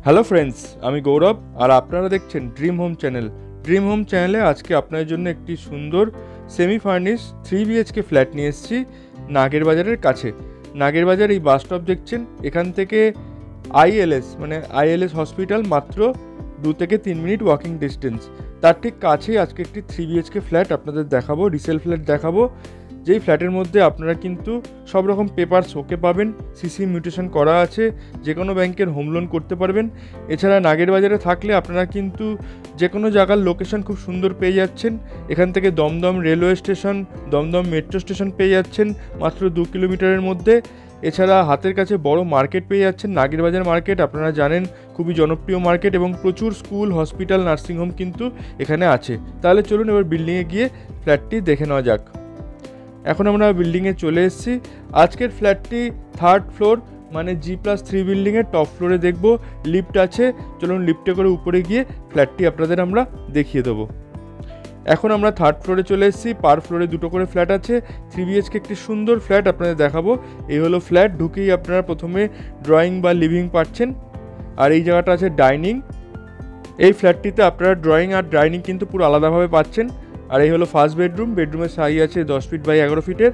Hello friends, আমি গৌরব আর আপনারা দেখছেন dream home channel. Dream home চ্যানেলে আজকে আপনাদের জন্য একটি সুন্দর সেমি ফার্নিশ 3 BHK ফ্ল্যাট নিয়ে এসেছি নাগের বাজারের কাছে। নাগের বাজার এই বাস স্টপ দেখছেন, এখান থেকে আইএলএস হসপিটাল মাত্র 2 থেকে 3 মিনিট ওয়াকিং ডিস্টেন্স। তার ঠিক কাছেই আজকে একটি 3 BHK ফ্ল্যাট আপনাদের দেখাবো, রিসেল ফ্ল্যাট দেখাবো, যেই ফ্ল্যাটের মধ্যে আপনারা কিন্তু সব রকম পেপারস ওকে পাবেন, সিসি মিউটেশন করা আছে, যে কোনো ব্যাংকের হোম লোন করতে পারবেন। এছাড়া নাগের বাজারে থাকলে আপনারা কিন্তু যে কোনো জায়গার লোকেশন খুব সুন্দর পেয়ে যাচ্ছেন। এখান থেকে Dumdum railway station, Dumdum metro station পেয়ে যাচ্ছেন মাত্র 2 কিলোমিটারের মধ্যে। এছাড়া হাতের কাছে বড় মার্কেট পেয়ে যাচ্ছেন, নাগের বাজার মার্কেট আপনারা জানেন খুবই জনপ্রিয় মার্কেট, এবং প্রচুর স্কুল, হসপিটাল, নার্সিংহোম কিন্তু এখানে আছে। তাহলে চলুন এবার বিল্ডিংয়ে গিয়ে ফ্ল্যাটটি দেখে নেওয়া যাক। এখন আমরা বিল্ডিংয়ে চলে এসেছি। আজকের ফ্ল্যাটটি 3rd ফ্লোর মানে G+3 বিল্ডিংয়ের টপ ফ্লোরে দেখব। লিফট আছে, চলুন লিফটে করে উপরে গিয়ে ফ্ল্যাটটি আপনাদের আমরা দেখিয়ে দেবো। এখন আমরা 3rd ফ্লোরে চলে এসেছি। পার ফ্লোরে 2টো করে ফ্ল্যাট আছে। 3 BHK একটি সুন্দর ফ্ল্যাট আপনাদের দেখাবো। এই হলো ফ্ল্যাট। ঢুকেই আপনারা প্রথমে ড্রয়িং বা লিভিং পাচ্ছেন, আর এই জায়গাটা আছে ডাইনিং। এই ফ্ল্যাটটিতে আপনারা ড্রয়িং আর ডাইনিং কিন্তু পুরো আলাদাভাবে পাচ্ছেন। আর এই হলো ফার্স্ট বেডরুম। বেডরুমের সাইজ আছে 10 ফিট বাই 11 ফিটের।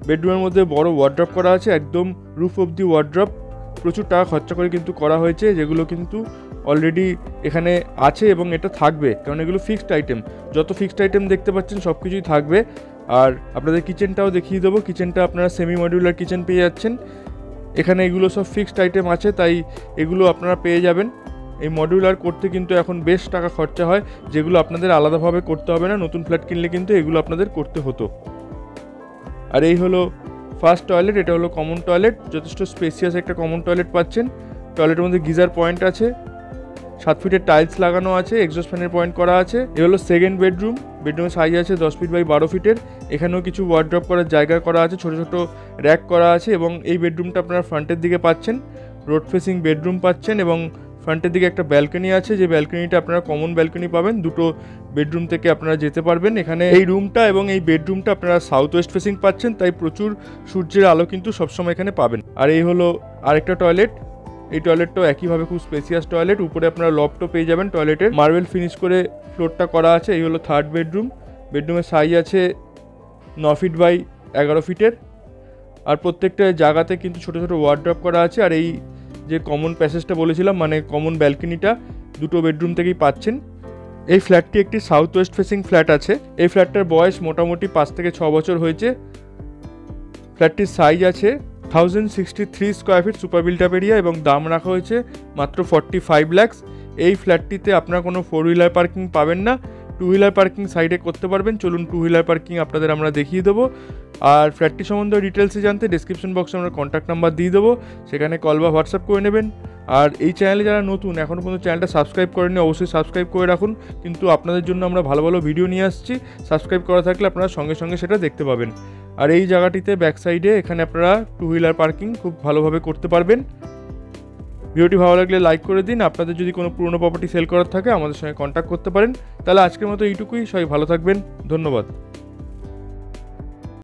বেডরুমের মধ্যে বড় ওয়ার্ড্রপ করা আছে, একদম রুফ অব দি ওয়ার্ড্রপ। প্রচুর টাকা খরচা করে কিন্তু করা হয়েছে, যেগুলো কিন্তু অলরেডি এখানে আছে এবং এটা থাকবে, কারণ এগুলো ফিক্সড আইটেম। যত ফিক্সড আইটেম দেখতে পাচ্ছেন সব কিছুই থাকবে। আর আপনাদের কিচেনটাও দেখিয়ে দেবো। কিচেনটা আপনারা সেমি মডিউলার কিচেন পেয়ে যাচ্ছেন। এখানে এগুলো সব ফিক্সড আইটেম আছে, তাই এগুলো আপনারা পেয়ে যাবেন। এই মডিউলার করতে কিন্তু এখন বেশ টাকা খরচা হয়, যেগুলো আপনাদের আলাদাভাবে করতে হবে না। নতুন ফ্ল্যাট কিনলে কিন্তু এগুলো আপনাদের করতে হতো। আর এই হলো ফার্স্ট টয়লেট। এটা হলো কমন টয়লেট, যথেষ্ট স্পেসিয়াস একটা কমন টয়লেট পাচ্ছেন। টয়লেটের মধ্যে গিজার পয়েন্ট আছে, 7 ফিটের টাইলস লাগানো আছে, এক্সস্ট ফ্যানের পয়েন্ট করা আছে। এ হলো সেকেন্ড বেডরুম। বেডরুমের সাইজ আছে 10 ফিট বাই 12 ফিটের। এখানেও কিছু ওয়ার্ড্রপ করার জায়গা করা আছে, ছোটো ছোটো র্যাক করা আছে। এবং এই বেডরুমটা আপনারা ফ্রন্টের দিকে পাচ্ছেন, রোড ফেসিং বেডরুম পাচ্ছেন, এবং ফ্রন্টের দিকে একটা ব্যালকনি আছে, যে ব্যালকনিটা আপনারা কমন ব্যালকনি পাবেন। 2টো বেডরুম থেকে আপনারা যেতে পারবেন। এখানে এই রুমটা এবং এই বেডরুমটা আপনারা সাউথ ওয়েস্ট ফেসিং পাচ্ছেন, তাই প্রচুর সূর্যের আলো কিন্তু সবসময় এখানে পাবেন। আর এই হলো আরেকটা টয়লেট। এই টয়লেটটাও একইভাবে খুব স্পেসিয়াস টয়লেট। উপরে আপনারা লফটও পেয়ে যাবেন টয়লেটের, মার্বেল ফিনিশ করে ফ্লোরটা করা আছে। এই হলো 3rd বেডরুম। বেডরুমের সাইজ আছে 9 ফিট বাই 11 ফিটের। আর প্রত্যেকটা জায়গাতে কিন্তু ছোটো ছোটো ওয়ার্ড্রপ করা আছে। আর এই যে কমন প্যাসেজটা বলেছিলাম, মানে কমন ব্যালকনিটা 2টো বেডরুম থেকেই পাচ্ছেন। এই ফ্ল্যাটটি একটি সাউথ ওয়েস্ট ফেসিং ফ্ল্যাট আছে। এই ফ্ল্যাটটার বয়স মোটামুটি 5 থেকে 6 বছর হয়েছে। ফ্ল্যাটটির সাইজ আছে 1063 square feet super built up area, এবং দাম রাখা হয়েছে মাত্র 45 লাখস। এই ফ্ল্যাটটিতে আপনারা কোনো 4 হুইলার পার্কিং পাবেন না, 2 হুইলার পার্কিং সাইডে করতে পারবেন। চলুন 2 হুইলার পার্কিং আপনাদের আমরা দেখিয়ে দেবো। আর ফ্ল্যাটটি সম্বন্ধে ডিটেলসে জানতে ডিসক্রিপশন বক্সে আমরা কন্ট্যাক্ট নাম্বার দিয়ে দেবো, সেখানে কল বা হোয়াটসঅ্যাপ করে নেবেন। আর এই চ্যানেলে যারা নতুন, এখনও পর্যন্ত চ্যানেলটা সাবস্ক্রাইব করেননি, অবশ্যই সাবস্ক্রাইব করে রাখুন। কিন্তু আপনাদের জন্য আমরা ভালো ভালো ভিডিও নিয়ে আসছি, সাবস্ক্রাইব করা থাকলে আপনারা সঙ্গে সঙ্গে সেটা দেখতে পাবেন। আর এই জায়গাটিতে ব্যাক সাইডে এখানে আপনারা 2 হুইলার পার্কিং খুব ভালোভাবে করতে পারবেন। ভিডিওটি ভালো লাগলে লাইক করে দিন। আপনাদের যদি কোনো পুরনো প্রপার্টি সেল করার থাকে আমাদের সঙ্গে কন্ট্যাক্ট করতে পারেন। তাহলে আজকের মতো এইটুকুই। সবাই ভালো থাকবেন, ধন্যবাদ।